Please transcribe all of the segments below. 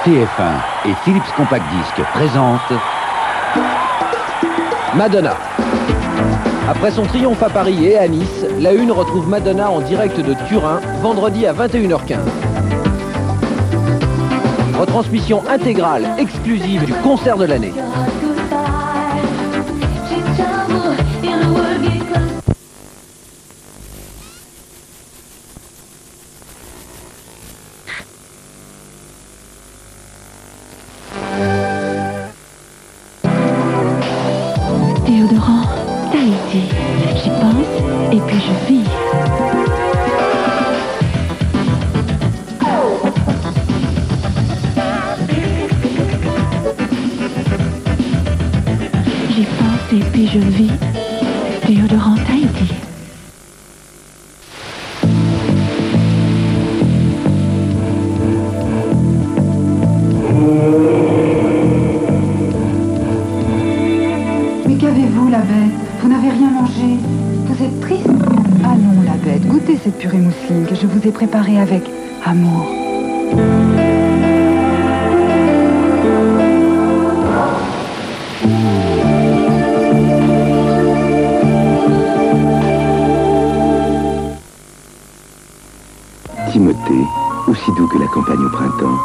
TF1 et Philips Compact Disc présentent Madonna. Après son triomphe à Paris et à Nice, la Une retrouve Madonna en direct de Turin, vendredi à 21h15. Retransmission intégrale, exclusive du concert de l'année. Déodorant Tahiti. J'y pense et puis je vis. J'y pense et puis je vis. Déodorant Tahiti. Mais qu'avez-vous, la bête? Vous n'avez rien mangé? Vous êtes triste? Allons, la bête, goûtez cette purée mousseline que je vous ai préparée avec amour. Timothée, aussi doux que la campagne au printemps.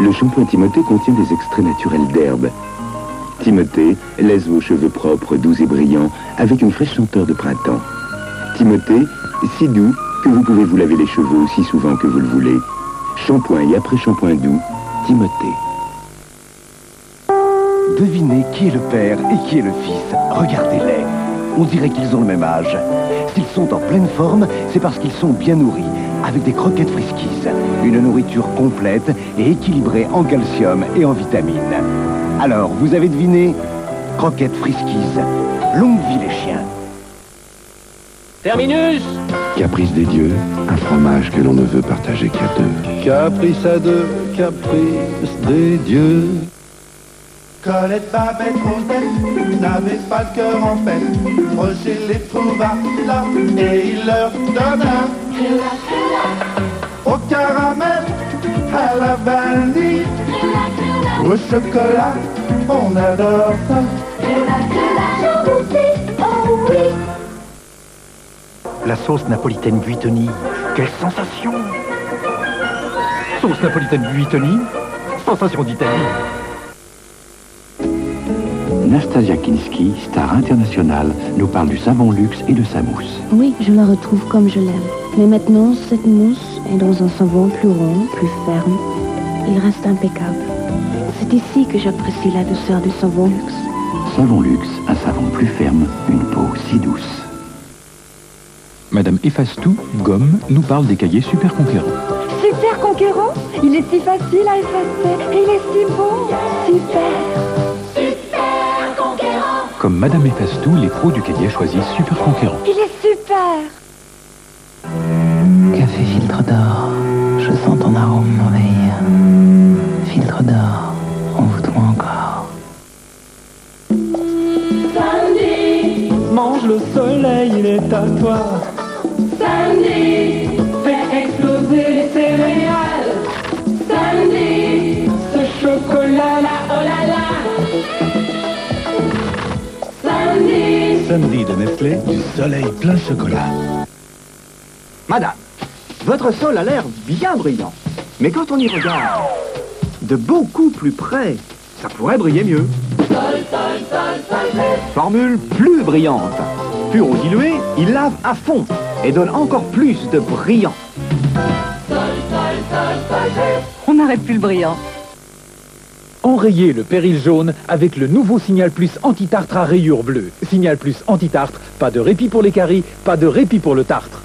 Le shampoing Timothée contient des extraits naturels d'herbes. Timothée laisse vos cheveux propres, doux et brillants, avec une fraîche senteur de printemps. Timothée, si doux que vous pouvez vous laver les cheveux aussi souvent que vous le voulez. Shampoing et après-shampoing doux, Timothée. Devinez qui est le père et qui est le fils. Regardez-les. On dirait qu'ils ont le même âge. S'ils sont en pleine forme, c'est parce qu'ils sont bien nourris, avec des croquettes Friskies. Une nourriture complète et équilibrée en calcium et en vitamines. Alors, vous avez deviné? Croquettes Friskies. Longue vie les chiens. Terminus! Caprice des dieux, un fromage que l'on ne veut partager qu'à deux. Caprice à deux, caprice des dieux. Colette, Babette, Rosette n'avaient pas le cœur en peine. Roger les trouva là et il leur donna au caramel, à la vanille, au chocolat, on adore ça. La sauce napolitaine Buitoni. Quelle sensation! Sauce napolitaine Buitoni, sensation d'Italie. Nastasia Kinski, star internationale, nous parle du savon luxe et de sa mousse. Oui, je la retrouve comme je l'aime. Mais maintenant, cette mousse est dans un savon plus rond, plus ferme. Il reste impeccable. C'est ici que j'apprécie la douceur du savon luxe. Savon luxe, un savon plus ferme, une peau si douce. Madame Efface-Tout, gomme, nous parle des cahiers Super Conquérant. Super Conquérant? Il est si facile à effacer et il est si beau. Super. Comme Madame Efface-Tout, les pros du cahier choisissent Super Conquérant. Il est super. Café filtre d'or, je sens ton arôme m'envahir. Filtre d'or, envoûte-moi encore. Sandy, mange le soleil, il est à toi. Sandy, fais exploser les céréales. Sandy, ce chocolat là, oh là là. Sandy. Sandy de Nestlé, du soleil plein chocolat. Madame, votre sol a l'air bien brillant. Mais quand on y regarde de beaucoup plus près, ça pourrait briller mieux. Formule plus brillante. Pur ou dilué, il lave à fond et donne encore plus de brillant. On n'arrête plus le brillant. Enrayez le péril jaune avec le nouveau Signal Plus anti-tartre à rayures bleues. Signal Plus anti-tartre, pas de répit pour les caries, pas de répit pour le tartre.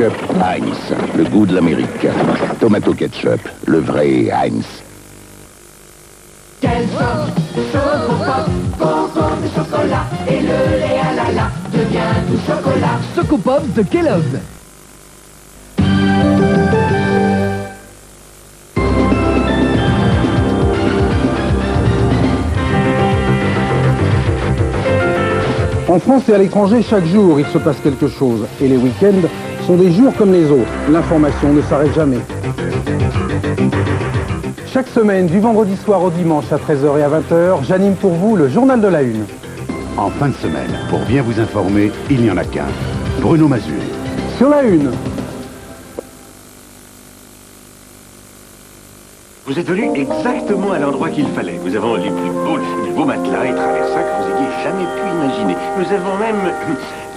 Ketchup Heinz, le goût de l'Amérique. Tomato ketchup, le vrai Heinz. Quelle sorte Socopop, concours de chocolat et le lait à la la devient tout chocolat. Socopop de Kellogg. En France et à l'étranger, chaque jour, il se passe quelque chose. Et les week-ends sont des jours comme les autres. L'information ne s'arrête jamais. Chaque semaine, du vendredi soir au dimanche à 13h et à 20h, j'anime pour vous le Journal de la Une. En fin de semaine, pour bien vous informer, il n'y en a qu'un. Bruno Mazur. Sur la Une. Vous êtes venu exactement à l'endroit qu'il fallait. Nous avons les plus beaux matelas et traversins que vous ayez jamais pu imaginer. Nous avons même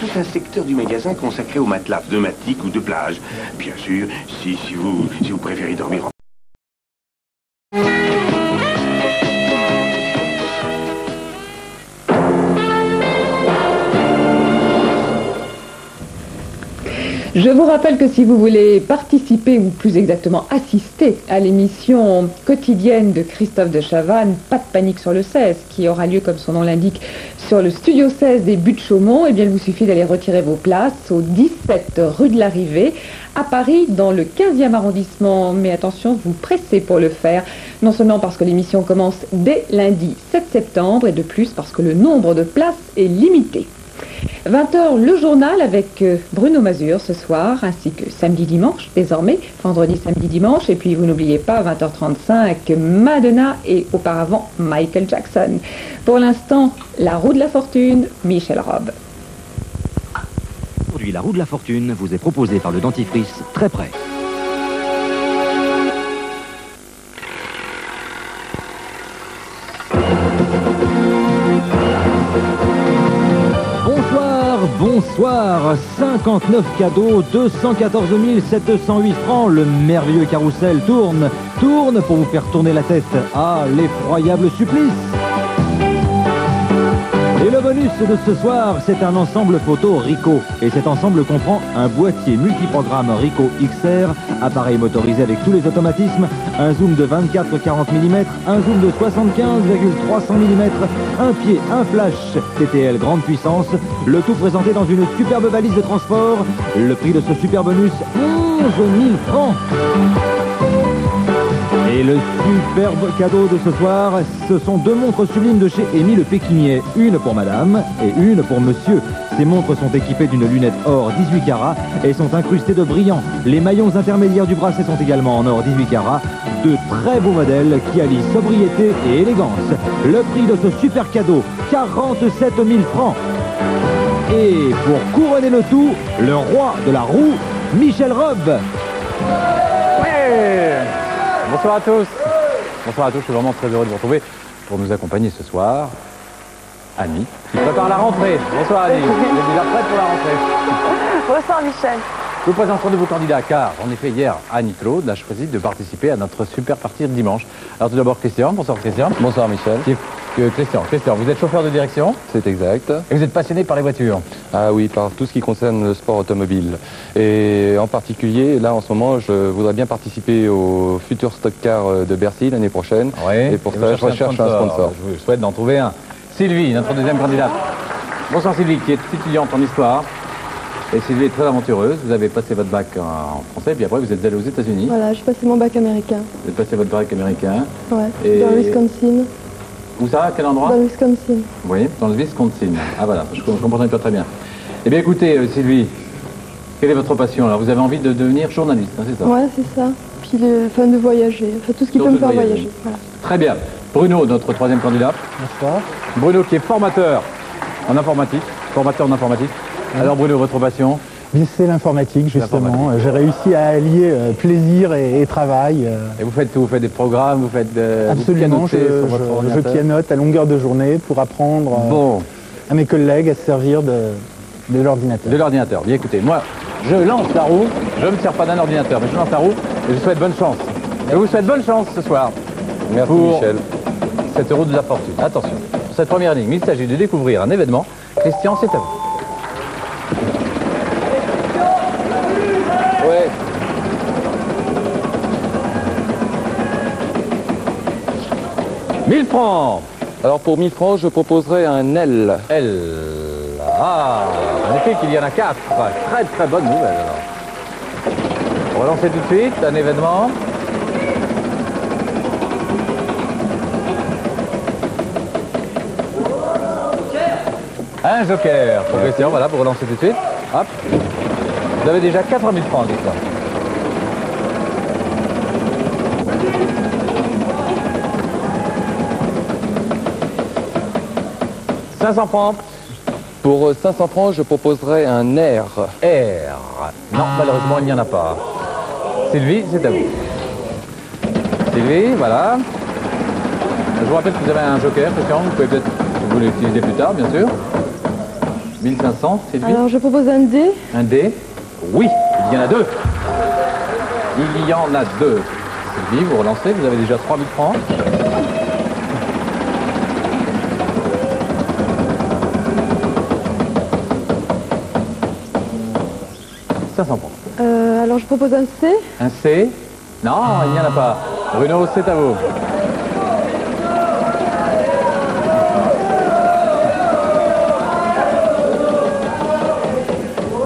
tout un secteur du magasin consacré aux matelas pneumatiques ou de plage. Bien sûr, si vous préférez dormir en... Je vous rappelle que si vous voulez participer, ou plus exactement assister à l'émission quotidienne de Christophe de Chavannes, Pas de panique sur le 16, qui aura lieu, comme son nom l'indique, sur le studio 16 des Buttes-Chaumont, eh bien il vous suffit d'aller retirer vos places au 17 rue de l'Arrivée, à Paris, dans le 15e arrondissement. Mais attention, vous pressez pour le faire, non seulement parce que l'émission commence dès lundi 7 septembre, et de plus parce que le nombre de places est limité. 20h, le journal avec Bruno Mazur ce soir, ainsi que samedi-dimanche, désormais, vendredi, samedi, dimanche, et puis vous n'oubliez pas, 20h35, Madonna et auparavant Michael Jackson. Pour l'instant, la roue de la fortune, Michel Robb. Aujourd'hui, la roue de la fortune vous est proposée par le dentifrice Très Près. Bonsoir, 59 cadeaux, 214 708 francs, le merveilleux carrousel tourne pour vous faire tourner la tête. Ah, l'effroyable supplice! Et le bonus de ce soir, c'est un ensemble photo Ricoh. Et cet ensemble comprend un boîtier multiprogramme Ricoh XR, appareil motorisé avec tous les automatismes, un zoom de 24-40 mm, un zoom de 75,300 mm, un pied, un flash TTL grande puissance, le tout présenté dans une superbe valise de transport. Le prix de ce super bonus, 11 000 francs. Et le superbe cadeau de ce soir, ce sont deux montres sublimes de chez Émile Péquinier. Une pour madame et une pour monsieur. Ces montres sont équipées d'une lunette or 18 carats et sont incrustées de brillants. Les maillons intermédiaires du bracelet sont également en or 18 carats. De très beaux modèles qui allient sobriété et élégance. Le prix de ce super cadeau, 47 000 francs. Et pour couronner le tout, le roi de la roue, Michel Robb. Ouais. Bonsoir à tous. Bonsoir à tous, je suis vraiment très heureux de vous retrouver pour nous accompagner ce soir. Annie, qui prépare la rentrée. Bonsoir Annie, vous êtes déjà prête pour la rentrée? Bonsoir Michel. Je vous présente de vos candidats car, en effet, hier, Annie-Claude a choisi de participer à notre super partie de dimanche. Alors tout d'abord Christian, bonsoir Christian. Bonsoir Michel. Christian, vous êtes chauffeur de direction? C'est exact. Et vous êtes passionné par les voitures? Ah oui, par tout ce qui concerne le sport automobile. Et en particulier, là en ce moment, je voudrais bien participer au futur Stock Car de Bercy l'année prochaine. Oui. Et pour ça, je recherche un sponsor. Je vous souhaite d'en trouver un. Sylvie, notre deuxième candidate. Bonsoir Sylvie, qui est étudiante en histoire. Et Sylvie est très aventureuse. Vous avez passé votre bac en français, puis après vous êtes allé aux États-Unis. Voilà, j'ai passé mon bac américain. Vous avez passé votre bac américain. Ouais, et... dans le Wisconsin. Où ça? À quel endroit? Dans le Wisconsin. Oui, dans le Wisconsin. Ah voilà, je comprenais pas très bien. Eh bien écoutez, Sylvie, quelle est votre passion? Alors vous avez envie de devenir journaliste, hein, c'est ça? Ouais, c'est ça. Puis de voyager, enfin tout ce qui peut me faire voyager. Voilà. Très bien. Bruno, notre troisième candidat. Bonsoir. Bruno qui est formateur en informatique. Alors Bruno, votre passion? C'est l'informatique, justement. J'ai réussi à allier plaisir et travail. Et vous faites tout? Vous faites des programmes? Vous faites Absolument, je pianote à longueur de journée pour apprendre à mes collègues à se servir de l'ordinateur. De l'ordinateur. Bien écoutez, moi, je lance la roue. Je ne me sers pas d'un ordinateur, mais je lance la roue et je souhaite bonne chance. Je vous souhaite bonne chance ce soir. Merci pour Michel. Cette roue de la fortune. Attention, cette première ligne, il s'agit de découvrir un événement. Christian, c'est à vous. 1000 francs. Alors pour 1000 francs, je proposerais un L. L. Ah, magnifique, il y en a 4. Très très bonne nouvelle alors. Relancez tout de suite, un événement. Un joker pour Christian, voilà, pour relancer tout de suite. Hop. Vous avez déjà 4000 francs, dites-moi. « 500 francs. Pour 500 francs, je proposerais un R. R. Non, malheureusement, il n'y en a pas. Sylvie, c'est à vous. Sylvie, voilà. Je vous rappelle que vous avez un joker, Christian. Vous pouvez peut-être vous l'utiliser plus tard, bien sûr. 1500, Sylvie. Alors je propose un D. Un D. Oui, il y en a 2. Il y en a 2. Sylvie, vous relancez, vous avez déjà 3000 francs. Alors je propose un C. Un C. Non, il n'y en a pas. Bruno, c'est à vous.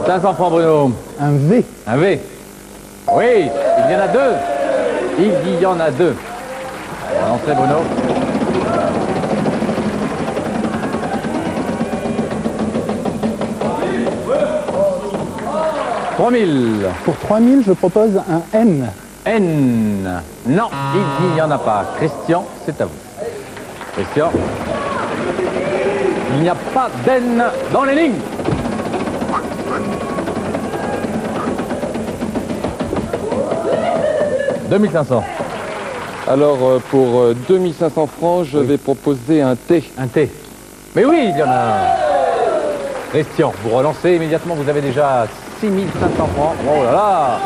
« 500 francs, Bruno. » Un V. Un V. Oui, il y en a 2. Il y en a 2. Relancez, Bruno. « 3000. » Pour 3000, je propose un N. N. Non, il n'y en a pas. Christian, c'est à vous. Christian. Il n'y a pas d'N dans les lignes. « 2500. » Alors pour 2500 francs, je vais proposer un T. Un T. Mais oui, il y en a. Christian, vous relancez immédiatement, vous avez déjà 6500 francs. Oh là là.